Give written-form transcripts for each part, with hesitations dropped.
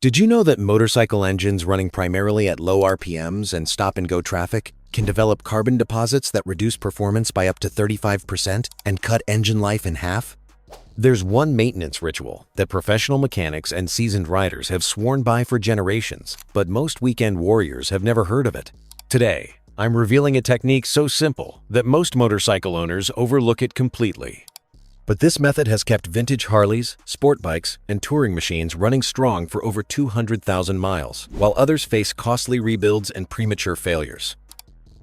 Did you know that motorcycle engines running primarily at low RPMs and stop-and-go traffic can develop carbon deposits that reduce performance by up to 35% and cut engine life in half? There's one maintenance ritual that professional mechanics and seasoned riders have sworn by for generations, but most weekend warriors have never heard of it. Today, I'm revealing a technique so simple that most motorcycle owners overlook it completely. But this method has kept vintage Harleys, sport bikes, and touring machines running strong for over 200,000 miles, while others face costly rebuilds and premature failures.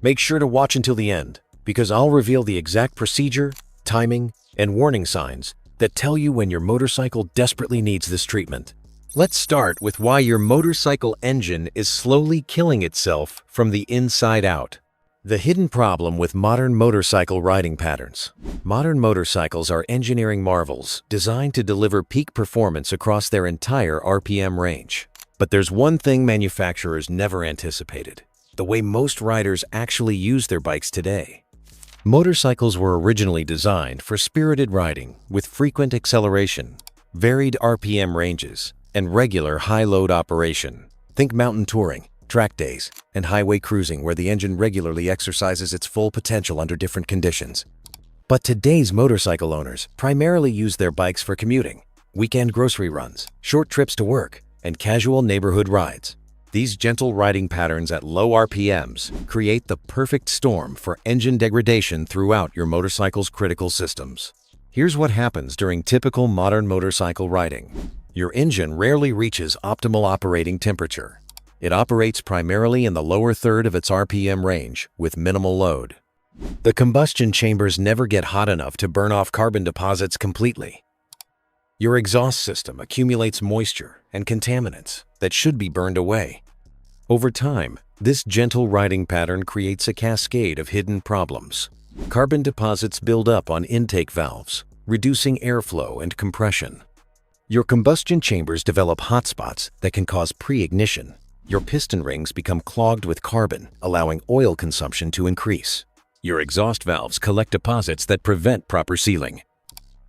Make sure to watch until the end, because I'll reveal the exact procedure, timing, and warning signs that tell you when your motorcycle desperately needs this treatment. Let's start with why your motorcycle engine is slowly killing itself from the inside out. The hidden problem with modern motorcycle riding patterns. Modern motorcycles are engineering marvels designed to deliver peak performance across their entire RPM range. But there's one thing manufacturers never anticipated: the way most riders actually use their bikes today. Motorcycles were originally designed for spirited riding with frequent acceleration, varied RPM ranges, and regular high-load operation. Think mountain touring, track days, and highway cruising where the engine regularly exercises its full potential under different conditions. But today's motorcycle owners primarily use their bikes for commuting, weekend grocery runs, short trips to work, and casual neighborhood rides. These gentle riding patterns at low RPMs create the perfect storm for engine degradation throughout your motorcycle's critical systems. Here's what happens during typical modern motorcycle riding. Your engine rarely reaches optimal operating temperature. It operates primarily in the lower third of its RPM range with minimal load. The combustion chambers never get hot enough to burn off carbon deposits completely. Your exhaust system accumulates moisture and contaminants that should be burned away. Over time, this gentle riding pattern creates a cascade of hidden problems. Carbon deposits build up on intake valves, reducing airflow and compression. Your combustion chambers develop hotspots that can cause pre-ignition. Your piston rings become clogged with carbon, allowing oil consumption to increase. Your exhaust valves collect deposits that prevent proper sealing.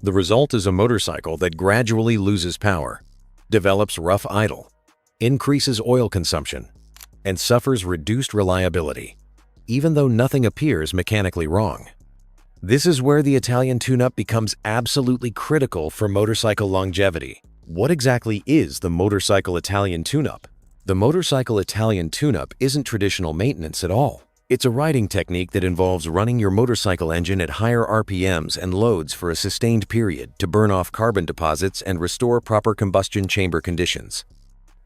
The result is a motorcycle that gradually loses power, develops rough idle, increases oil consumption, and suffers reduced reliability, even though nothing appears mechanically wrong. This is where the Italian tune-up becomes absolutely critical for motorcycle longevity. What exactly is the motorcycle Italian tune-up? The motorcycle Italian tune-up isn't traditional maintenance at all. It's a riding technique that involves running your motorcycle engine at higher RPMs and loads for a sustained period to burn off carbon deposits and restore proper combustion chamber conditions.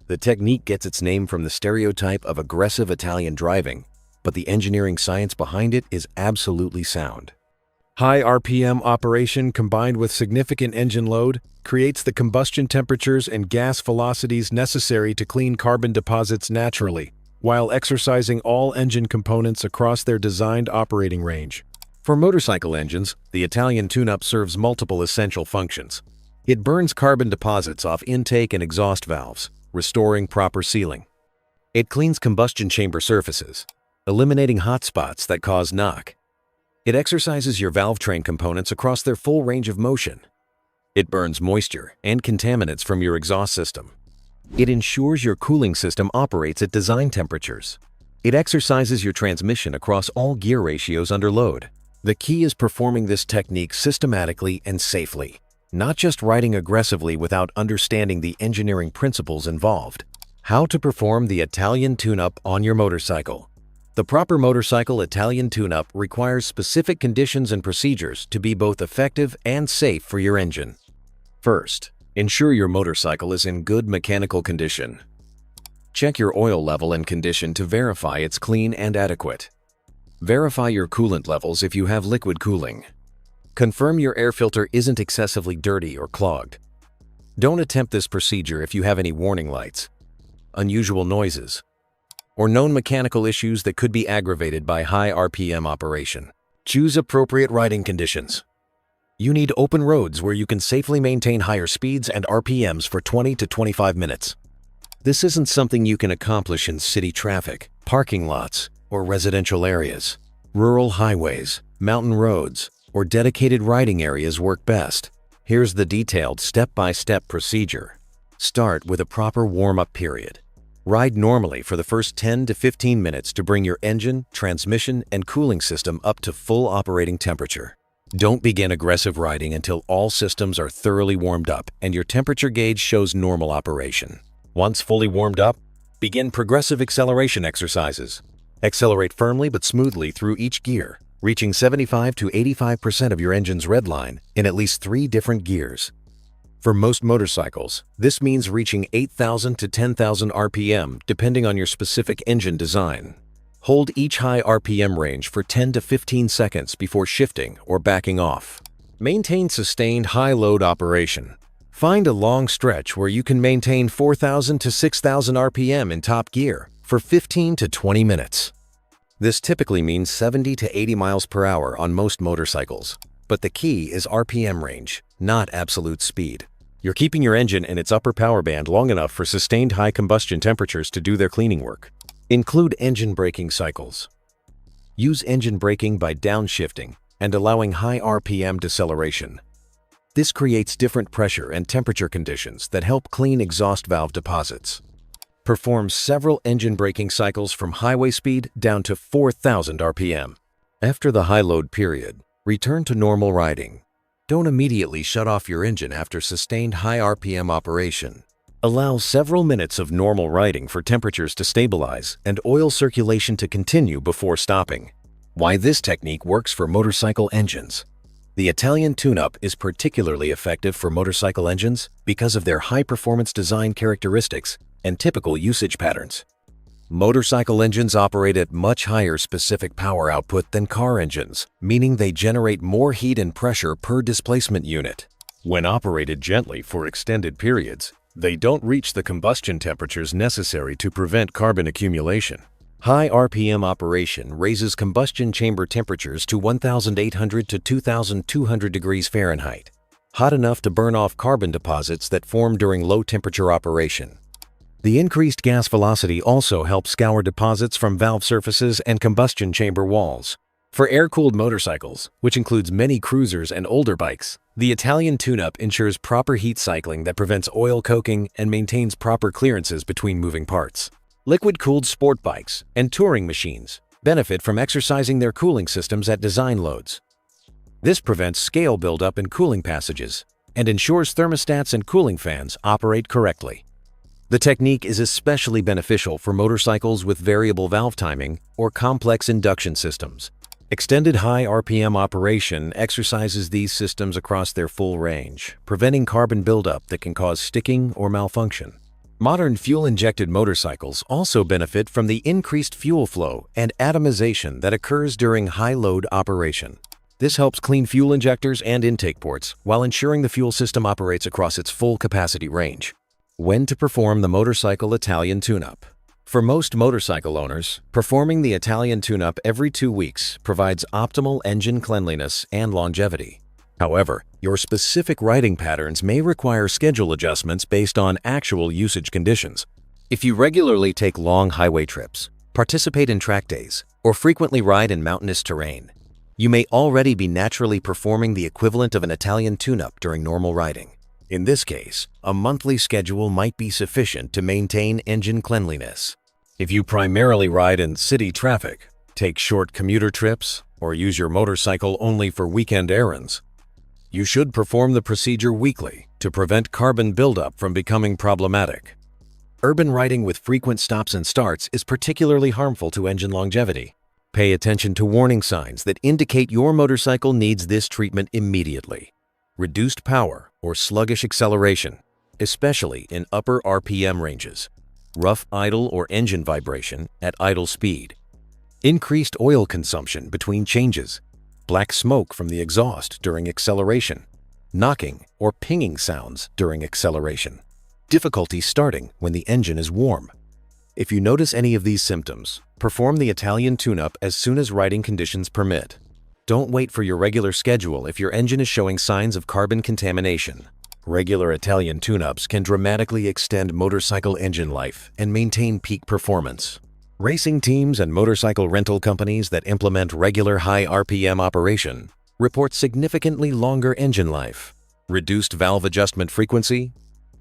The technique gets its name from the stereotype of aggressive Italian driving, but the engineering science behind it is absolutely sound. High RPM operation combined with significant engine load creates the combustion temperatures and gas velocities necessary to clean carbon deposits naturally, while exercising all engine components across their designed operating range. For motorcycle engines, the Italian tune-up serves multiple essential functions. It burns carbon deposits off intake and exhaust valves, restoring proper sealing. It cleans combustion chamber surfaces, eliminating hot spots that cause knock. It exercises your valve train components across their full range of motion. It burns moisture and contaminants from your exhaust system. It ensures your cooling system operates at design temperatures. It exercises your transmission across all gear ratios under load. The key is performing this technique systematically and safely, not just riding aggressively without understanding the engineering principles involved. How to perform the Italian tune-up on your motorcycle. The proper motorcycle Italian tune-up requires specific conditions and procedures to be both effective and safe for your engine. First, ensure your motorcycle is in good mechanical condition. Check your oil level and condition to verify it's clean and adequate. Verify your coolant levels if you have liquid cooling. Confirm your air filter isn't excessively dirty or clogged. Don't attempt this procedure if you have any warning lights, unusual noises, or known mechanical issues that could be aggravated by high RPM operation. Choose appropriate riding conditions. You need open roads where you can safely maintain higher speeds and RPMs for 20 to 25 minutes. This isn't something you can accomplish in city traffic, parking lots, or residential areas. Rural highways, mountain roads, or dedicated riding areas work best. Here's the detailed step-by-step procedure. Start with a proper warm-up period. Ride normally for the first 10 to 15 minutes to bring your engine, transmission, and cooling system up to full operating temperature. Don't begin aggressive riding until all systems are thoroughly warmed up and your temperature gauge shows normal operation. Once fully warmed up, begin progressive acceleration exercises. Accelerate firmly but smoothly through each gear, reaching 75 to 85% of your engine's red line in at least 3 different gears. For most motorcycles, this means reaching 8,000 to 10,000 RPM depending on your specific engine design. Hold each high RPM range for 10 to 15 seconds before shifting or backing off. Maintain sustained high-load operation. Find a long stretch where you can maintain 4,000 to 6,000 RPM in top gear for 15 to 20 minutes. This typically means 70 to 80 miles per hour on most motorcycles, but the key is RPM range, not absolute speed. You're keeping your engine in its upper power band long enough for sustained high combustion temperatures to do their cleaning work. Include engine braking cycles. Use engine braking by downshifting and allowing high RPM deceleration. This creates different pressure and temperature conditions that help clean exhaust valve deposits. Perform several engine braking cycles from highway speed down to 4,000 RPM. After the high load period, return to normal riding. Don't immediately shut off your engine after sustained high RPM operation. Allow several minutes of normal riding for temperatures to stabilize and oil circulation to continue before stopping. Why this technique works for motorcycle engines. The Italian tune-up is particularly effective for motorcycle engines because of their high-performance design characteristics and typical usage patterns. Motorcycle engines operate at much higher specific power output than car engines, meaning they generate more heat and pressure per displacement unit. When operated gently for extended periods, they don't reach the combustion temperatures necessary to prevent carbon accumulation. High RPM operation raises combustion chamber temperatures to 1,800 to 2,200 degrees Fahrenheit, hot enough to burn off carbon deposits that form during low-temperature operation. The increased gas velocity also helps scour deposits from valve surfaces and combustion chamber walls. For air-cooled motorcycles, which includes many cruisers and older bikes, the Italian tune-up ensures proper heat cycling that prevents oil coking and maintains proper clearances between moving parts. Liquid-cooled sport bikes and touring machines benefit from exercising their cooling systems at design loads. This prevents scale buildup in cooling passages and ensures thermostats and cooling fans operate correctly. The technique is especially beneficial for motorcycles with variable valve timing or complex induction systems. Extended high RPM operation exercises these systems across their full range, preventing carbon buildup that can cause sticking or malfunction. Modern fuel-injected motorcycles also benefit from the increased fuel flow and atomization that occurs during high-load operation. This helps clean fuel injectors and intake ports while ensuring the fuel system operates across its full capacity range. When to perform the motorcycle Italian tune-up. For most motorcycle owners, performing the Italian tune-up every 2 weeks provides optimal engine cleanliness and longevity. However, your specific riding patterns may require schedule adjustments based on actual usage conditions. If you regularly take long highway trips, participate in track days, or frequently ride in mountainous terrain, you may already be naturally performing the equivalent of an Italian tune-up during normal riding. In this case, a monthly schedule might be sufficient to maintain engine cleanliness. If you primarily ride in city traffic, take short commuter trips, or use your motorcycle only for weekend errands, you should perform the procedure weekly to prevent carbon buildup from becoming problematic. Urban riding with frequent stops and starts is particularly harmful to engine longevity. Pay attention to warning signs that indicate your motorcycle needs this treatment immediately. Reduced power or sluggish acceleration, especially in upper RPM ranges. Rough idle or engine vibration at idle speed. Increased oil consumption between changes. Black smoke from the exhaust during acceleration. Knocking or pinging sounds during acceleration. Difficulty starting when the engine is warm. If you notice any of these symptoms, perform the Italian tune-up as soon as riding conditions permit. Don't wait for your regular schedule if your engine is showing signs of carbon contamination. Regular Italian tune-ups can dramatically extend motorcycle engine life and maintain peak performance. Racing teams and motorcycle rental companies that implement regular high RPM operation report significantly longer engine life, reduced valve adjustment frequency,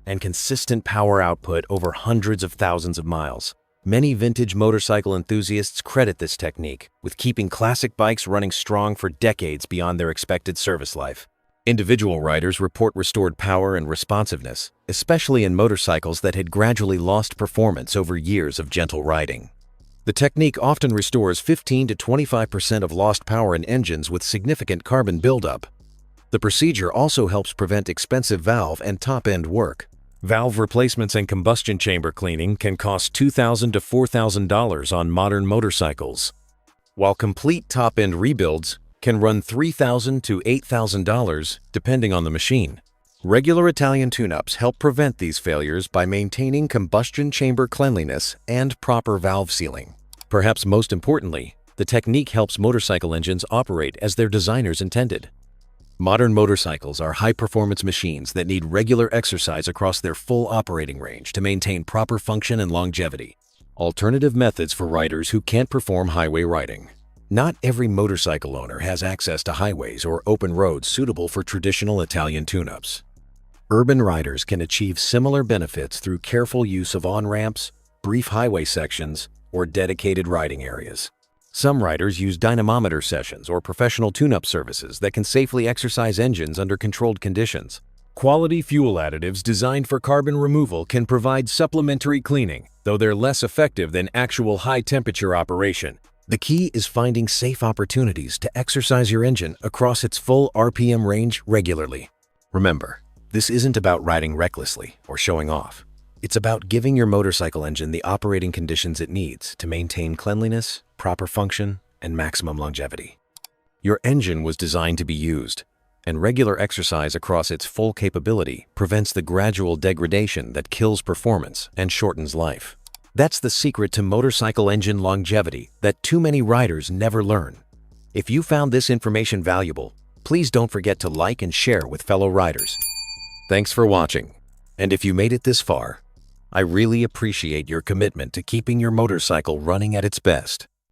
and consistent power output over hundreds of thousands of miles. Many vintage motorcycle enthusiasts credit this technique with keeping classic bikes running strong for decades beyond their expected service life. Individual riders report restored power and responsiveness, especially in motorcycles that had gradually lost performance over years of gentle riding. The technique often restores 15 to 25% of lost power in engines with significant carbon buildup. The procedure also helps prevent expensive valve and top-end work. Valve replacements and combustion chamber cleaning can cost $2,000 to $4,000 on modern motorcycles, while complete top-end rebuilds can run $3,000 to $8,000 depending on the machine. Regular Italian tune-ups help prevent these failures by maintaining combustion chamber cleanliness and proper valve sealing. Perhaps most importantly, the technique helps motorcycle engines operate as their designers intended. Modern motorcycles are high-performance machines that need regular exercise across their full operating range to maintain proper function and longevity. Alternative methods for riders who can't perform highway riding. Not every motorcycle owner has access to highways or open roads suitable for traditional Italian tune-ups. Urban riders can achieve similar benefits through careful use of on-ramps, brief highway sections, or dedicated riding areas. Some riders use dynamometer sessions or professional tune-up services that can safely exercise engines under controlled conditions. Quality fuel additives designed for carbon removal can provide supplementary cleaning, though they're less effective than actual high-temperature operation. The key is finding safe opportunities to exercise your engine across its full RPM range regularly. Remember, this isn't about riding recklessly or showing off. It's about giving your motorcycle engine the operating conditions it needs to maintain cleanliness, proper function, and maximum longevity. Your engine was designed to be used, and regular exercise across its full capability prevents the gradual degradation that kills performance and shortens life. That's the secret to motorcycle engine longevity that too many riders never learn. If you found this information valuable, please don't forget to like and share with fellow riders. Thanks for watching, and if you made it this far, I really appreciate your commitment to keeping your motorcycle running at its best.